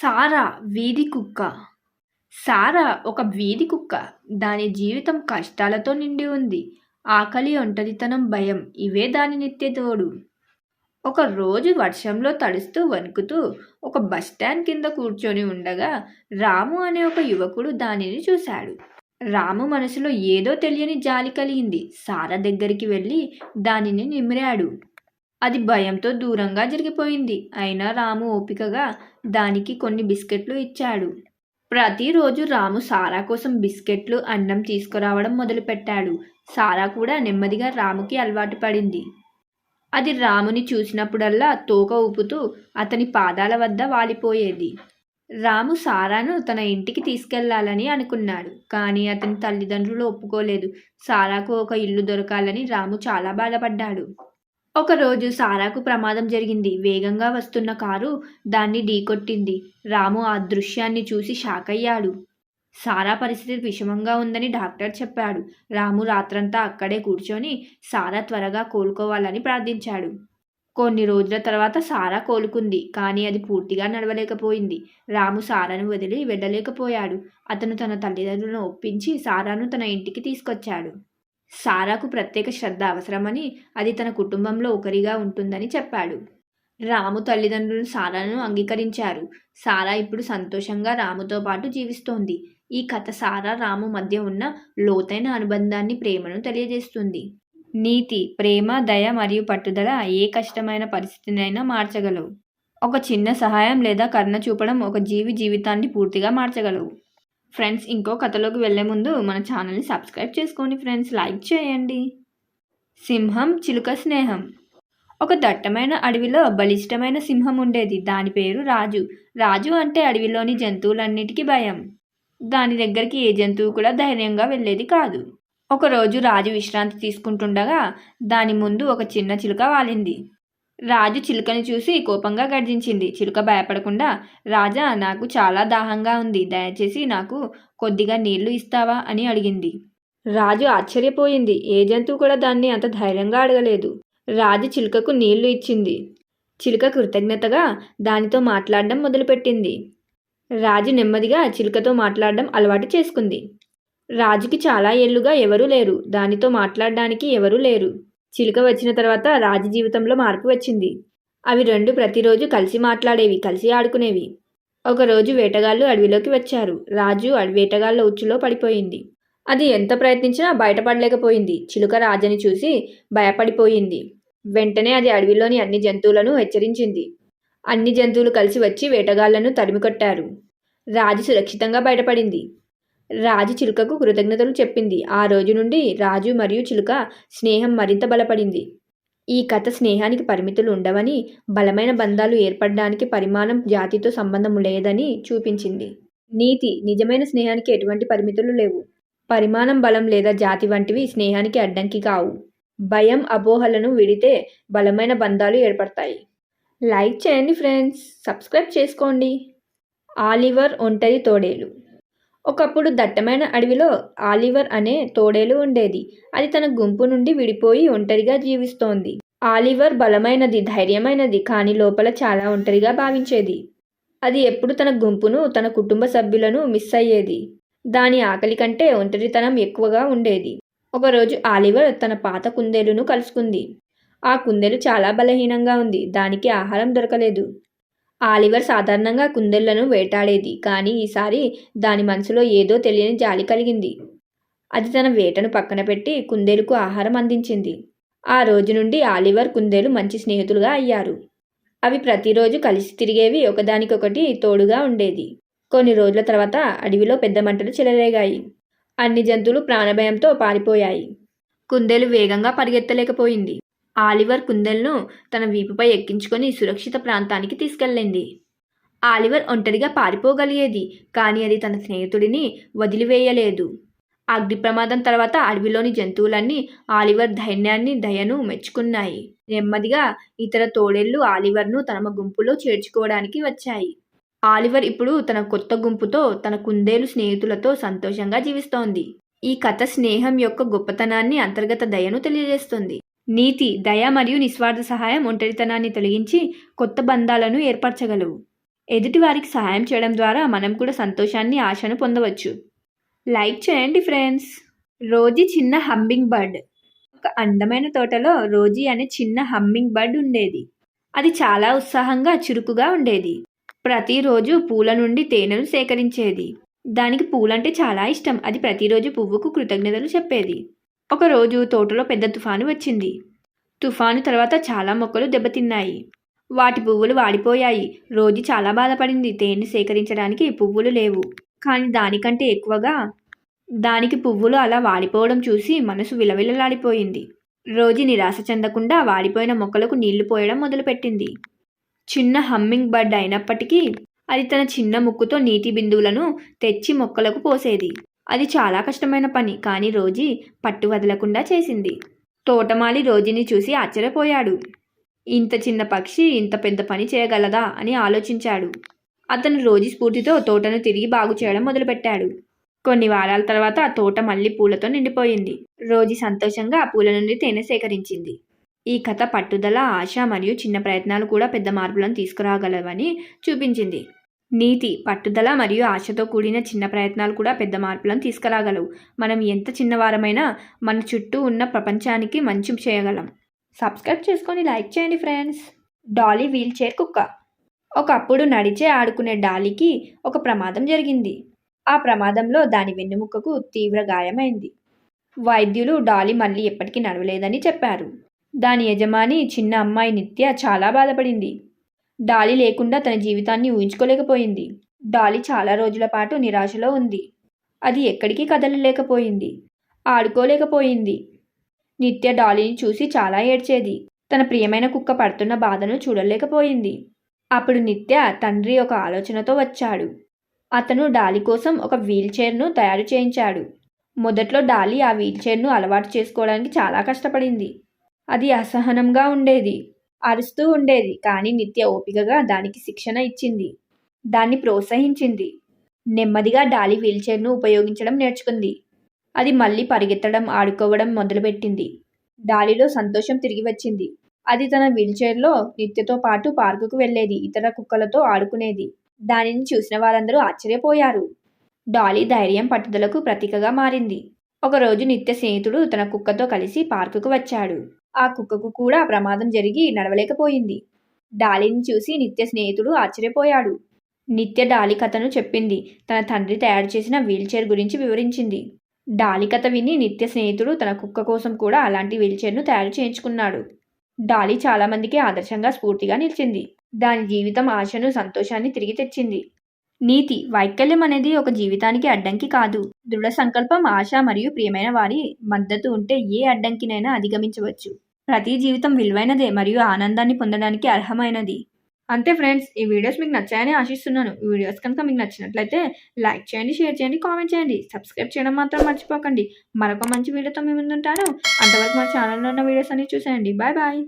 సారా వీధి కుక్క. సారా ఒక వీధి కుక్క. దాని జీవితం కష్టాలతో నిండి ఉంది. ఆకలి, ఒంటరితనం, భయం ఇవే దాని నిత్య తోడు. ఒక రోజు వర్షంలో తడుస్తూ వణుకుతూ ఒక బస్టాండ్ కింద కూర్చొని ఉండగా రాము అనే ఒక యువకుడు దానిని చూశాడు. రాము మనసులో ఏదో తెలియని జాలి కలిగింది. సారా దగ్గరికి వెళ్ళి దానిని నిమిరాడు. అది భయంతో దూరంగా జరిగిపోయింది. అయినా రాము ఓపికగా దానికి కొన్ని బిస్కెట్లు ఇచ్చాడు. ప్రతిరోజు రాము సారా కోసం బిస్కెట్లు, అన్నం తీసుకురావడం మొదలుపెట్టాడు. సారా కూడా నెమ్మదిగా రాముకి అలవాటు పడింది. అది రాముని చూసినప్పుడల్లా తోక ఊపుతూ అతని పాదాల వద్ద వాలిపోయేది. రాము సారాను తన ఇంటికి తీసుకెళ్లాలని అనుకున్నాడు. కానీ అతని తల్లిదండ్రులు ఒప్పుకోలేదు. సారాకు ఒక ఇల్లు దొరకాలని రాము చాలా బాధపడ్డాడు. ఒకరోజు సారాకు ప్రమాదం జరిగింది. వేగంగా వస్తున్న కారు దాన్ని ఢీకొట్టింది. రాము ఆ దృశ్యాన్ని చూసి షాక్ అయ్యాడు. సారా పరిస్థితి విషమంగా ఉందని డాక్టర్ చెప్పాడు. రాము రాత్రంతా అక్కడే కూర్చొని సారా త్వరగా కోలుకోవాలని ప్రార్థించాడు. కొన్ని రోజుల తర్వాత సారా కోలుకుంది. కానీ అది పూర్తిగా నడవలేకపోయింది. రాము సారాను వదిలి వెళ్ళలేకపోయాడు. అతను తన తల్లిదండ్రులను ఒప్పించి సారాను తన ఇంటికి తీసుకొచ్చాడు. సారాకు ప్రత్యేక శ్రద్ధ అవసరమని, అది తన కుటుంబంలో ఒకరిగా ఉంటుందని చెప్పాడు. రాము తల్లిదండ్రులు సారాను అంగీకరించారు. సారా ఇప్పుడు సంతోషంగా రాముతో పాటు జీవిస్తోంది. ఈ కథ సారా, రాము మధ్య ఉన్న లోతైన అనుబంధాన్ని, ప్రేమను తెలియజేస్తుంది. నీతి: ప్రేమ, దయ మరియు పట్టుదల ఏ కష్టమైన పరిస్థితినైనా మార్చగలవు. ఒక చిన్న సహాయం లేదా కరుణ చూపడం ఒక జీవి జీవితాన్ని పూర్తిగా మార్చగలవు. ఫ్రెండ్స్, ఇంకో కథలోకి వెళ్లే ముందు మన ఛానల్ని సబ్స్క్రైబ్ చేసుకోండి ఫ్రెండ్స్, లైక్ చేయండి. సింహం, చిలుక స్నేహం. ఒక దట్టమైన అడవిలో బలిష్టమైన సింహం ఉండేది. దాని పేరు రాజు. రాజు అంటే అడవిలోని జంతువులన్నిటికీ భయం. దాని దగ్గరికి ఏ జంతువు కూడా ధైర్యంగా వెళ్ళేది కాదు. ఒకరోజు రాజు విశ్రాంతి తీసుకుంటుండగా దాని ముందు ఒక చిన్న చిలుక వాలింది. రాజు చిలుకని చూసి కోపంగా గర్జించింది. చిలుక భయపడకుండా, రాజా, నాకు చాలా దాహంగా ఉంది, దయచేసి నాకు కొద్దిగా నీళ్లు ఇస్తావా అని అడిగింది. రాజు ఆశ్చర్యపోయింది. ఏ జంతువు కూడా దాన్ని అంత ధైర్యంగా అడగలేదు. రాజు చిలుకకు నీళ్లు ఇచ్చింది. చిలుక కృతజ్ఞతగా దానితో మాట్లాడడం మొదలుపెట్టింది. రాజు నెమ్మదిగా చిలుకతో మాట్లాడడం అలవాటు చేసుకుంది. రాజుకి చాలా ఏళ్లుగా ఎవరూ లేరు. దానితో మాట్లాడడానికి ఎవరూ లేరు. చిలుక వచ్చిన తర్వాత రాజు జీవితంలో మార్పు వచ్చింది. అవి రెండు ప్రతిరోజు కలిసి మాట్లాడేవి, కలిసి ఆడుకునేవి. ఒకరోజు వేటగాళ్ళు అడవిలోకి వచ్చారు. రాజు వేటగాళ్ళ ఉచ్చులో పడిపోయింది. అది ఎంత ప్రయత్నించినా బయటపడలేకపోయింది. చిలుక రాజుని చూసి భయపడిపోయింది. వెంటనే అది అడవిలోని అన్ని జంతువులను హెచ్చరించింది. అన్ని జంతువులు కలిసి వచ్చి వేటగాళ్లను తరిమికొట్టారు. రాజు సురక్షితంగా బయటపడింది. రాజు చిలుకకు కృతజ్ఞతలు చెప్పింది. ఆ రోజు నుండి రాజు మరియు చిలుక స్నేహం మరింత బలపడింది. ఈ కథ స్నేహానికి పరిమితులు ఉండవని, బలమైన బంధాలు ఏర్పడడానికి పరిమాణం, జాతితో సంబంధం లేదని చూపించింది. నీతి: నిజమైన స్నేహానికి ఎటువంటి పరిమితులు లేవు. పరిమాణం, బలం లేదా జాతి వంటివి స్నేహానికి అడ్డంకి కావు. భయం, అపోహలను విడితే బలమైన బంధాలు ఏర్పడతాయి. లైక్ చేయండి ఫ్రెండ్స్, సబ్స్క్రైబ్ చేసుకోండి. ఆలివర్, ఒంటరి తోడేలు. ఒకప్పుడు దట్టమైన అడవిలో ఆలివర్ అనే తోడేలు ఉండేది. అది తన గుంపు నుండి విడిపోయి ఒంటరిగా జీవిస్తోంది. ఆలివర్ బలమైనది, ధైర్యమైనది, కానీ లోపల చాలా ఒంటరిగా భావించేది. అది ఎప్పుడు తన గుంపును, తన కుటుంబ సభ్యులను మిస్ అయ్యేది. దాని ఆకలి కంటే ఒంటరితనం ఎక్కువగా ఉండేది. ఒకరోజు ఆలివర్ తన పాత కుందేలును కలుసుకుంది. ఆ కుందేలు చాలా బలహీనంగా ఉంది. దానికి ఆహారం దొరకలేదు. ఆలివర్ సాధారణంగా కుందేళ్లను వేటాడేది. కానీ ఈసారి దాని మనసులో ఏదో తెలియని జాలి కలిగింది. అది తన వేటను పక్కన పెట్టి కుందేలుకు ఆహారం అందించింది. ఆ రోజు నుండి ఆలివర్, కుందేలు మంచి స్నేహితులుగా అయ్యారు. అవి ప్రతిరోజు కలిసి తిరిగేవి, ఒకదానికొకటి తోడుగా ఉండేది. కొన్ని రోజుల తర్వాత అడవిలో పెద్ద మంటలు చెలరేగాయి. అన్ని జంతువులు ప్రాణభయంతో పారిపోయాయి. కుందేలు వేగంగా పరిగెత్తలేకపోయింది. ఆలివర్ కుందేలును తన వీపుపై ఎక్కించుకొని సురక్షిత ప్రాంతానికి తీసుకెళ్ళింది. ఆలివర్ ఒంటరిగా పారిపోగలిగేది, కానీ అది తన స్నేహితుడిని వదిలివేయలేదు. అగ్ని ప్రమాదం తర్వాత అడవిలోని జంతువులన్నీ ఆలివర్ ధైర్యాన్ని, దయను మెచ్చుకున్నాయి. నెమ్మదిగా ఇతర తోడేళ్లు ఆలివర్ను తమ గుంపులో చేర్చుకోవడానికి వచ్చాయి. ఆలివర్ ఇప్పుడు తన కొత్త గుంపుతో, తన కుందేలు స్నేహితులతో సంతోషంగా జీవిస్తోంది. ఈ కథ స్నేహం యొక్క గొప్పతనాన్ని, అంతర్గత దయను తెలియజేస్తుంది. నీతి: దయ మరియు నిస్వార్థ సహాయం ఒంటరితనాన్ని తొలగించి కొత్త బంధాలను ఏర్పరచగలవు. ఎదుటివారికి సహాయం చేయడం ద్వారా మనం కూడా సంతోషాన్ని, ఆశను పొందవచ్చు. లైక్ చేయండి ఫ్రెండ్స్. రోజీ చిన్న హమ్మింగ్ బర్డ్. ఒక అందమైన తోటలో రోజీ అనే చిన్న హమ్మింగ్ బర్డ్ ఉండేది. అది చాలా ఉత్సాహంగా, చురుకుగా ఉండేది. ప్రతిరోజు పూల నుండి తేనెను సేకరించేది. దానికి పూలంటే చాలా ఇష్టం. అది ప్రతిరోజు పువ్వుకు కృతజ్ఞతలు చెప్పేది. ఒకరోజు తోటలో పెద్ద తుఫాను వచ్చింది. తుఫాను తర్వాత చాలా మొక్కలు దెబ్బతిన్నాయి. వాటి పువ్వులు వాడిపోయాయి. రోజీ చాలా బాధపడింది. తేనె సేకరించడానికి పువ్వులు లేవు. కానీ దానికంటే ఎక్కువగా దానికి పువ్వులు అలా వాడిపోవడం చూసి మనసు విలవిలలాడిపోయింది. రోజీ నిరాశ చెందకుండా వాడిపోయిన మొక్కలకు నీళ్లు పోయడం మొదలుపెట్టింది. చిన్న హమ్మింగ్ బర్డ్ అయినప్పటికీ అది తన చిన్న ముక్కుతో నీటి బిందువులను తెచ్చి మొక్కలకు పోసేది. అది చాలా కష్టమైన పని, కానీ రోజీ పట్టు వదలకుండా చేసింది. తోటమాలి రోజీని చూసి ఆశ్చర్యపోయాడు. ఇంత చిన్న పక్షి ఇంత పెద్ద పని చేయగలదా అని ఆలోచించాడు. అతను రోజీ స్ఫూర్తితో తోటను తిరిగి బాగు చేయడం మొదలుపెట్టాడు. కొన్ని వారాల తర్వాత ఆ తోట మళ్ళీ పూలతో నిండిపోయింది. రోజీ సంతోషంగా ఆ పూల నుండి తేనె సేకరించింది. ఈ కథ పట్టుదల, ఆశ మరియు చిన్న ప్రయత్నాలు కూడా పెద్ద మార్పులను తీసుకురాగలవని చూపించింది. నీతి: పట్టుదల మరియు ఆశతో కూడిన చిన్న ప్రయత్నాలు కూడా పెద్ద మార్పులను తీసుకురాగలవు. మనం ఎంత చిన్నవారమైనా మన చుట్టూ ఉన్న ప్రపంచానికి మంచి చేయగలం. సబ్స్క్రైబ్ చేసుకొని లైక్ చేయండి ఫ్రెండ్స్. డాలీ వీల్ చైర్ కుక్క. ఒకప్పుడు నడిచే ఆడుకునే డాలీకి ఒక ప్రమాదం జరిగింది. ఆ ప్రమాదంలో దాని వెన్నెముకకు తీవ్ర గాయమైంది. వైద్యులు డాలీ మళ్ళీ ఎప్పటికీ నడవలేదని చెప్పారు. దాని యజమాని చిన్న అమ్మాయి నిత్య చాలా బాధపడింది. డాలీ లేకుండా తన జీవితాన్ని ఊహించుకోలేకపోయింది. డాలీ చాలా రోజుల పాటు నిరాశలో ఉంది. అది ఎక్కడికి కదలలేకపోయింది, ఆడుకోలేకపోయింది. నిత్య డాలీని చూసి చాలా ఏడ్చేది. తన ప్రియమైన కుక్క పడుతున్న బాధను చూడలేకపోయింది. అప్పుడు నిత్య తండ్రి ఒక ఆలోచనతో వచ్చాడు. అతను డాలీ కోసం ఒక వీల్ చైర్ను తయారు చేయించాడు. మొదట్లో డాలీ ఆ వీల్ చైర్ను అలవాటు చేసుకోవడానికి చాలా కష్టపడింది. అది అసహనంగా ఉండేది, అరుస్తూ ఉండేది. కానీ నిత్య ఓపికగా దానికి శిక్షణ ఇచ్చింది, దాన్ని ప్రోత్సహించింది. నెమ్మదిగా డాలీ వీల్ చైర్ను ఉపయోగించడం నేర్చుకుంది. అది మళ్ళీ పరిగెత్తడం, ఆడుకోవడం మొదలుపెట్టింది. డాలీలో సంతోషం తిరిగి వచ్చింది. అది తన వీల్ చైర్లో నిత్యతో పాటు పార్కుకు వెళ్ళేది, ఇతర కుక్కలతో ఆడుకునేది. దానిని చూసిన వారందరూ ఆశ్చర్యపోయారు. డాలీ ధైర్యం, పట్టుదలకు ప్రతీకగా మారింది. ఒకరోజు నిత్య స్నేహితుడు తన కుక్కతో కలిసి పార్కుకు వచ్చాడు. ఆ కుక్కకు కూడా ప్రమాదం జరిగి నడవలేకపోయింది. డాలీని చూసి నిత్య స్నేహితుడు ఆశ్చర్యపోయాడు. నిత్య డాలీ కథను చెప్పింది. తన తండ్రి తయారు చేసిన వీల్ చైర్ గురించి వివరించింది. డాలీ కథ విని నిత్య స్నేహితుడు తన కుక్క కోసం కూడా అలాంటి వీల్ చైర్ను తయారు చేయించుకున్నాడు. డాలీ చాలామందికి ఆదర్శంగా, స్ఫూర్తిగా నిలిచింది. దాని జీవితం ఆశను, సంతోషాన్ని తిరిగి తెచ్చింది. నీతి: వైకల్యం అనేది ఒక జీవితానికి అడ్డంకి కాదు. దృఢ సంకల్పం, ఆశ మరియు ప్రియమైన వారి మద్దతు ఉంటే ఏ అడ్డంకినైనా అధిగమించవచ్చు. ప్రతి జీవితం విలువైనదే మరియు ఆనందాన్ని పొందడానికి అర్హమైనది. అంతే ఫ్రెండ్స్, ఈ వీడియోస్ మీకు నచ్చాయని ఆశిస్తున్నాను. ఈ వీడియోస్ కనుక మీకు నచ్చినట్లయితే లైక్ చేయండి, షేర్ చేయండి, కామెంట్ చేయండి. సబ్స్క్రైబ్ చేయడం మాత్రం మర్చిపోకండి. మరొక మంచి వీడియోతో మీ ముందుంటాను. అంతవరకు మా ఛానల్లో ఉన్న వీడియోస్ అన్ని చూసేయండి. Bye bye.